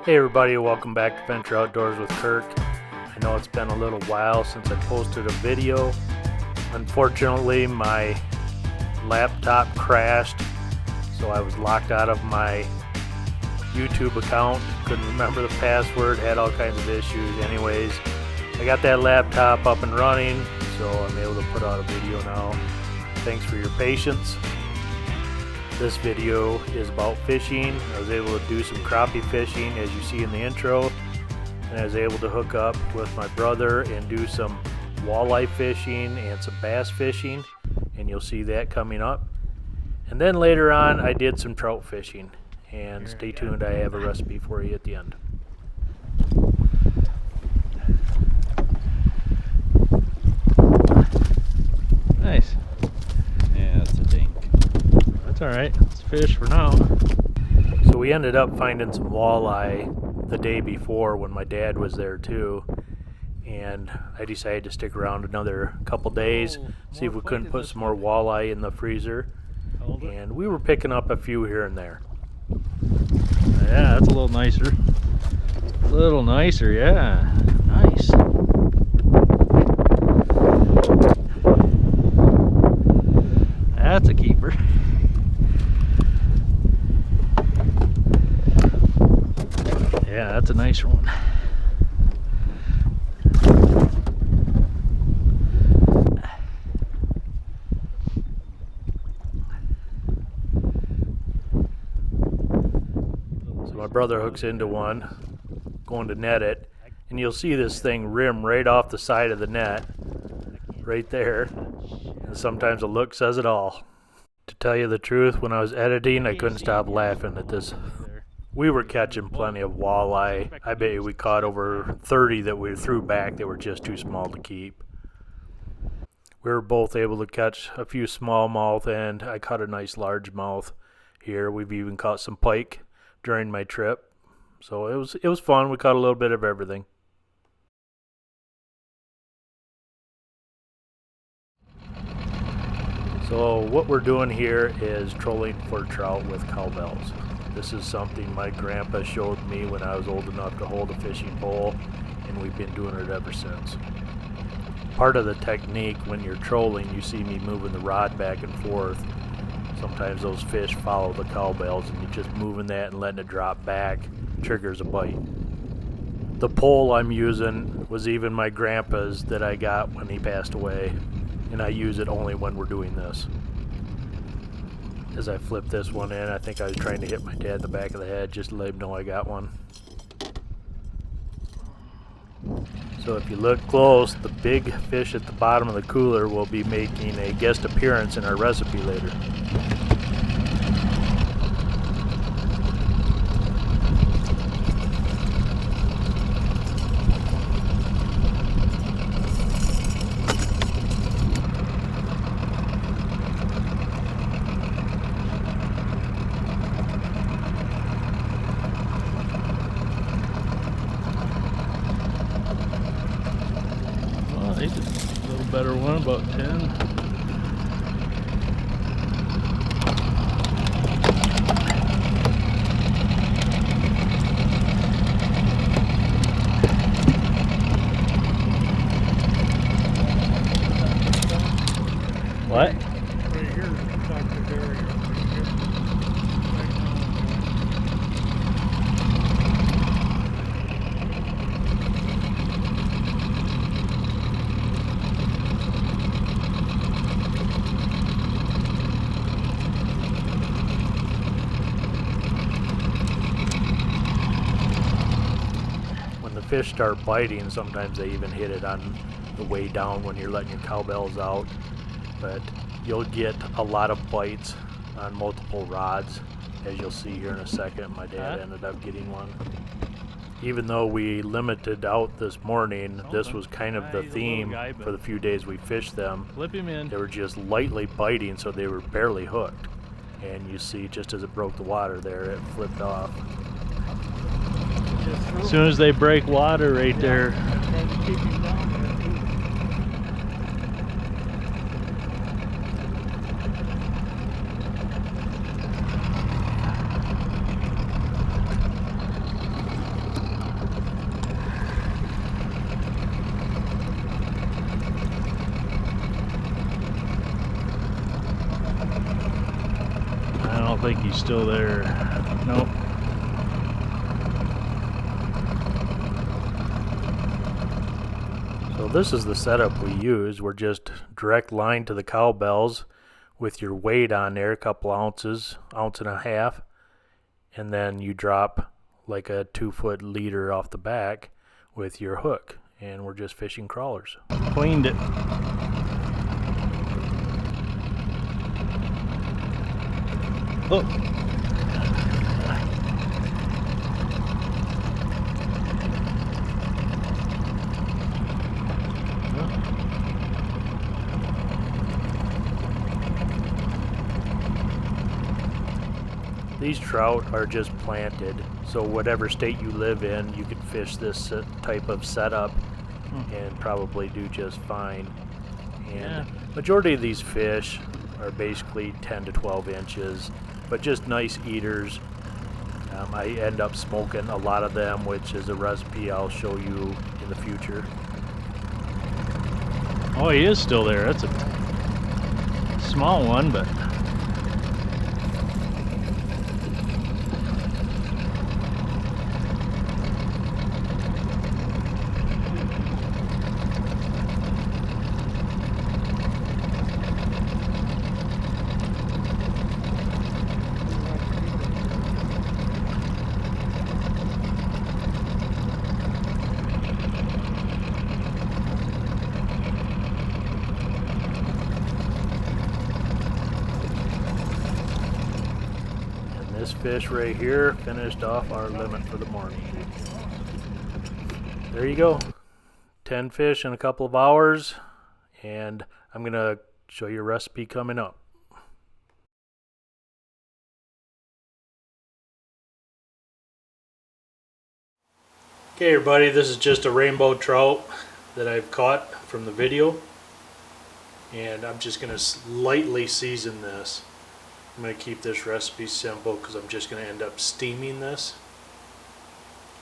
Hey everybody, welcome back to Venture Outdoors with Kirk. I know it's been a little while since I posted a video. Unfortunately, my laptop crashed, so I was locked out of my YouTube account. Couldn't remember the password, had all kinds of issues. Anyways, I got that laptop up and running, so I'm able to put out a video now. Thanks for your patience. This video is about fishing. I was able to do some crappie fishing as you see in the intro, and I was able to hook up with my brother and do some walleye fishing and some bass fishing, and you'll see that coming up. And then later on I did some trout fishing, and stay tuned, I have a recipe for you at the end. Nice. Yeah, that's a dink. That's alright. Let's fish for now. So we ended up finding some walleye the day before when my dad was there too, and I decided to stick around another couple days, see if we couldn't put some more walleye in the freezer, and we were picking up a few here and there. Yeah, that's a little nicer. A little nicer, yeah. Nice. That's a keeper. Yeah, that's a nicer one. So my brother hooks into one, going to net it, and you'll see this thing rim right off the side of the net, right there, and sometimes a look says it all. To tell you the truth, when I was editing, I couldn't stop laughing at this. We were catching plenty of walleye. I bet you we caught over 30 that we threw back that were just too small to keep. We were both able to catch a few smallmouth, and I caught a nice largemouth here. We've even caught some pike during my trip. So it was fun. We caught a little bit of everything. So what we're doing here is trolling for trout with cowbells. This is something my grandpa showed me when I was old enough to hold a fishing pole, and we've been doing it ever since. Part of the technique when you're trolling, you see me moving the rod back and forth. Sometimes those fish follow the cowbells, and you're just moving that and letting it drop back triggers a bite. The pole I'm using was even my grandpa's that I got when he passed away, and I use it only when we're doing this. As I flip this one in, I think I was trying to hit my dad in the back of the head just to let him know I got one. So if you look close, the big fish at the bottom of the cooler will be making a guest appearance in our recipe later. A little better one, about 10. What? Right here, back to the area. When the fish start biting, sometimes they even hit it on the way down when you're letting your cowbells out. But you'll get a lot of bites on multiple rods, as you'll see here in a second. My dad ended up getting one. Even though we limited out this morning, this was kind of the theme for the few days we fished them. Flip him in. They were just lightly biting, so they were barely hooked. And you see, just as it broke the water there, it flipped off. As soon as they break water right there. Trying to keep him down there. think he's still there. Nope. So this is the setup we use. We're just direct line to the cowbells with your weight on there, a couple ounces, ounce and a half, and then you drop like a 2-foot leader off the back with your hook, and we're just fishing crawlers. Cleaned it. Oh. These trout are just planted, so whatever state you live in, you can fish this type of setup and probably do just fine. And majority of these fish are basically 10 to 12 inches, but just nice eaters. I end up smoking a lot of them, which is a recipe I'll show you in the future. Oh, he is still there. That's a small one, but This fish right here finished off our limit for the morning. There you go. 10 fish in a couple of hours, and I'm going to show you a recipe coming up. Okay everybody, this is just a rainbow trout that I've caught from the video, and I'm just going to lightly season this. I'm going to keep this recipe simple because I'm just going to end up steaming this.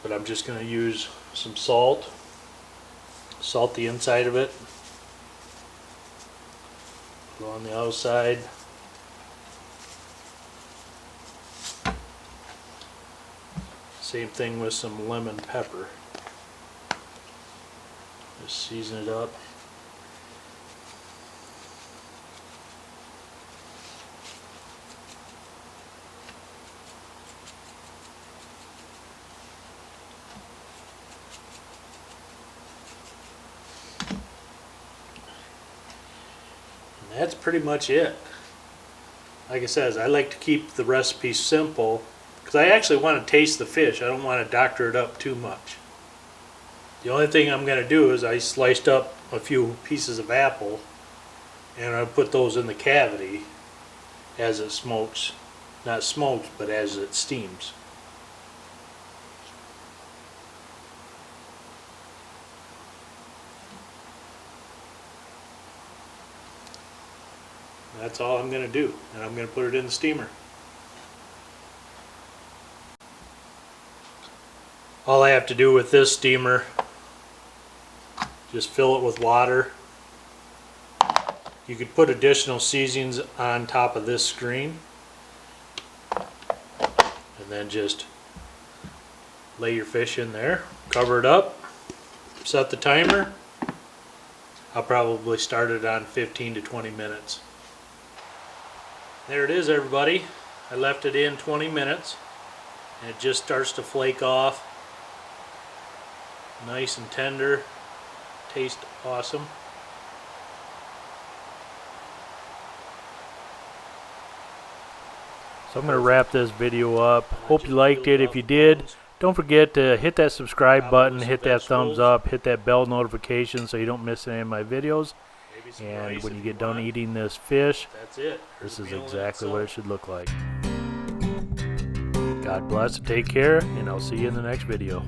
But I'm just going to use some salt. Salt the inside of it. Go on the outside. Same thing with some lemon pepper. Just season it up. That's pretty much it. Like I said, I like to keep the recipe simple because I actually want to taste the fish. I don't want to doctor it up too much. The only thing I'm going to do is I sliced up a few pieces of apple and I put those in the cavity as it smokes. Not smokes, but as it steams. That's all I'm going to do, and I'm going to put it in the steamer. All I have to do with this steamer, just fill it with water. You could put additional seasonings on top of this screen, and then just lay your fish in there, cover it up, set the timer. I'll probably start it on 15 to 20 minutes. There it is everybody. I left it in 20 minutes and it just starts to flake off. Nice and tender. Tastes awesome. So I'm going to wrap this video up. Hope you liked it. If you did, don't forget to hit that subscribe button, hit that thumbs up, hit that bell notification so you don't miss any of my videos. And when you get done eating this fish, this is exactly what it should look like. God bless and take care, and I'll see you in the next video.